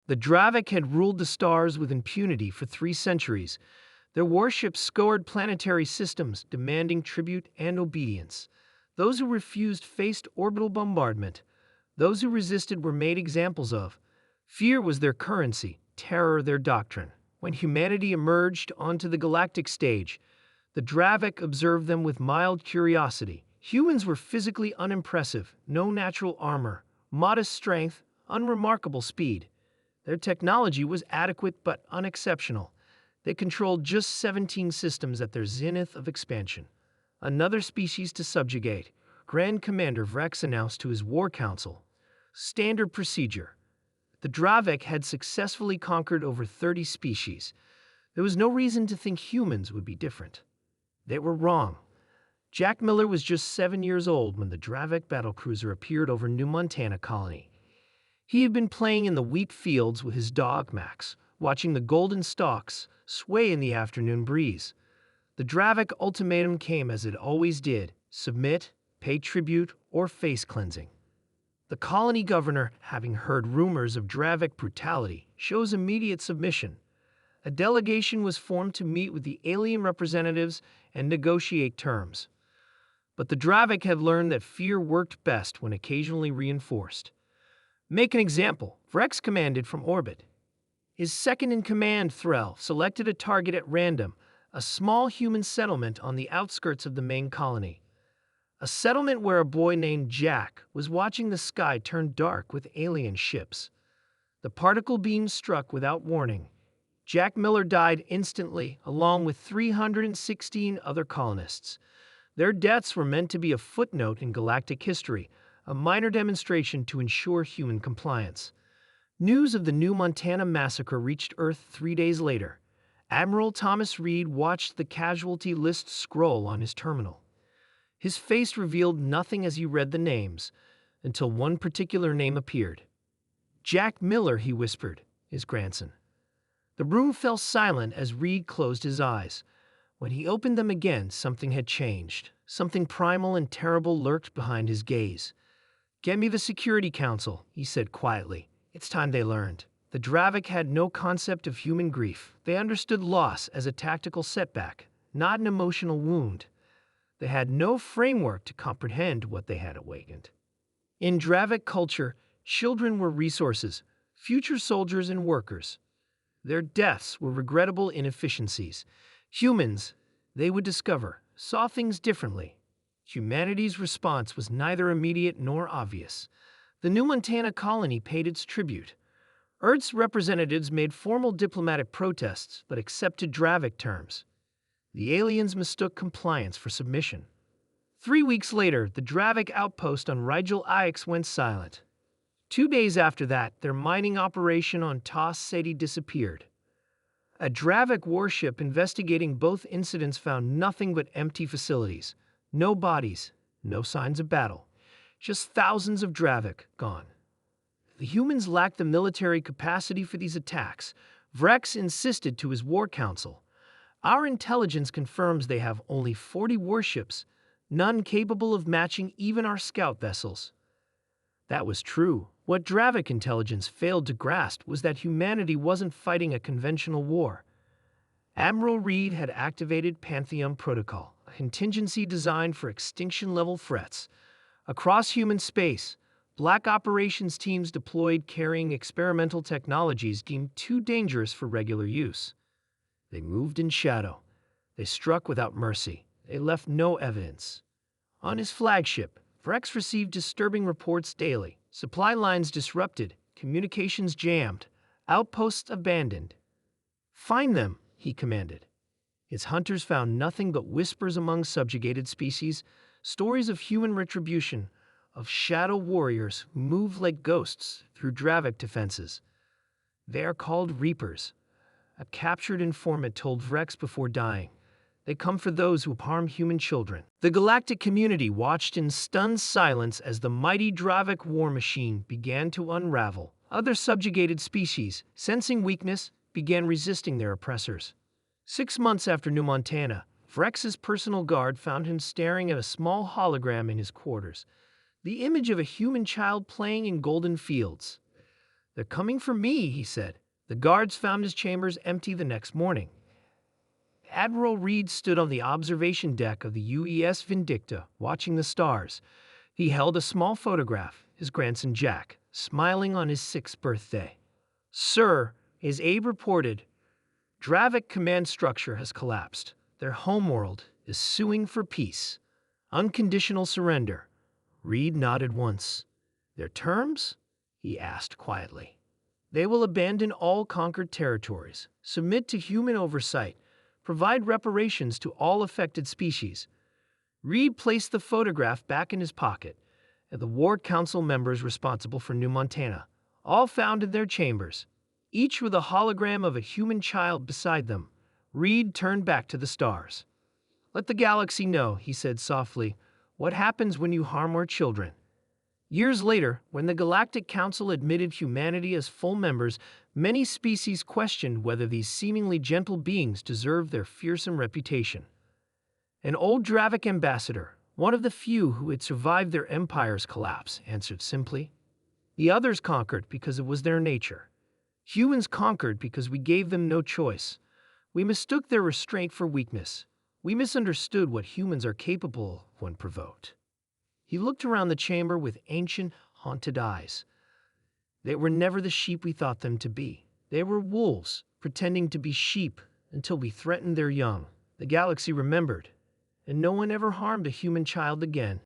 The Dravik had ruled the stars with impunity for 3 centuries. Their warships scoured planetary systems, demanding tribute and obedience. Those who refused faced orbital bombardment. Those who resisted were made examples of. Fear was their currency, terror their doctrine. When humanity emerged onto the galactic stage, the Dravik observed them with mild curiosity. Humans were physically unimpressive, no natural armor, modest strength, unremarkable speed. Their technology was adequate but unexceptional. They controlled just 17 systems at their zenith of expansion. Another species to subjugate, Grand Commander Vrex announced to his war council. Standard procedure. The Dravik had successfully conquered over 30 species. There was no reason to think humans would be different. They were wrong. Jack Miller was just 7 years old when the Dravik battlecruiser appeared over New Montana colony. He had been playing in the wheat fields with his dog Max, watching the golden stalks sway in the afternoon breeze. The Dravik ultimatum came as it always did: submit, pay tribute, or face cleansing. The colony governor, having heard rumors of Dravik brutality, shows immediate submission. A delegation was formed to meet with the alien representatives and negotiate terms. But the Dravik had learned that fear worked best when occasionally reinforced. Make an example. Vrex commanded from orbit. His second-in-command, Threll, selected a target at random, a small human settlement on the outskirts of the main colony. A settlement where a boy named Jack was watching the sky turn dark with alien ships. The particle beam struck without warning. Jack Miller died instantly, along with 316 other colonists. Their deaths were meant to be a footnote in galactic history, a minor demonstration to ensure human compliance. News of the New Montana massacre reached Earth 3 days later. Admiral Thomas Reed watched the casualty list scroll on his terminal. His face revealed nothing as he read the names, until one particular name appeared. Jack Miller, he whispered, his grandson. The room fell silent as Reed closed his eyes. When he opened them again, something had changed. Something primal and terrible lurked behind his gaze. "Get me the Security Council," he said quietly. It's time they learned. The Dravik had no concept of human grief. They understood loss as a tactical setback, not an emotional wound. They had no framework to comprehend what they had awakened. In Dravik culture, children were resources, future soldiers and workers. Their deaths were regrettable inefficiencies. Humans, they would discover, saw things differently. Humanity's response was neither immediate nor obvious. The New Montana colony paid its tribute. Earth's representatives made formal diplomatic protests but accepted Dravik terms. The aliens mistook compliance for submission. 3 weeks later, the Dravik outpost on Rigel Ix went silent. 2 days after that, their mining operation on Tas Ceti disappeared. A Dravik warship investigating both incidents found nothing but empty facilities. No bodies, no signs of battle. Just thousands of Dravik gone. The humans lacked the military capacity for these attacks. Vrex insisted to his war council. Our intelligence confirms they have only 40 warships, none capable of matching even our scout vessels. That was true. What Dravik intelligence failed to grasp was that humanity wasn't fighting a conventional war. Admiral Reed had activated Pantheon Protocol, a contingency designed for extinction-level threats. Across human space, black operations teams deployed carrying experimental technologies deemed too dangerous for regular use. They moved in shadow. They struck without mercy. They left no evidence. On his flagship, Vrex received disturbing reports daily. Supply lines disrupted, communications jammed, outposts abandoned. "Find them," he commanded. His hunters found nothing but whispers among subjugated species, stories of human retribution, of shadow warriors who moved like ghosts through Dravik defenses. They are called Reapers. A captured informant told Vrex before dying. They come for those who harm human children. The galactic community watched in stunned silence as the mighty Dravik war machine began to unravel. Other subjugated species, sensing weakness, began resisting their oppressors. 6 months after New Montana, Vrex's personal guard found him staring at a small hologram in his quarters, the image of a human child playing in golden fields. "They're coming for me," he said. The guards found his chambers empty the next morning. Admiral Reed stood on the observation deck of the UES Vindicta, watching the stars. He held a small photograph, his grandson Jack, smiling on his 6th birthday. "Sir," his aide reported, "Dravik command structure has collapsed. Their homeworld is suing for peace. Unconditional surrender." Reed nodded once. "Their terms?" he asked quietly. "They will abandon all conquered territories, submit to human oversight, provide reparations to all affected species." Reed placed the photograph back in his pocket, and the War Council members responsible for New Montana, all found in their chambers, each with a hologram of a human child beside them. Reed turned back to the stars. "Let the galaxy know," he said softly, "what happens when you harm our children." Years later, when the Galactic Council admitted humanity as full members, many species questioned whether these seemingly gentle beings deserved their fearsome reputation. An old Dravik ambassador, one of the few who had survived their empire's collapse, answered simply, "The others conquered because it was their nature. Humans conquered because we gave them no choice. We mistook their restraint for weakness. We misunderstood what humans are capable of when provoked." He looked around the chamber with ancient, haunted eyes. They were never the sheep we thought them to be. They were wolves, pretending to be sheep until we threatened their young. The galaxy remembered, and no one ever harmed a human child again.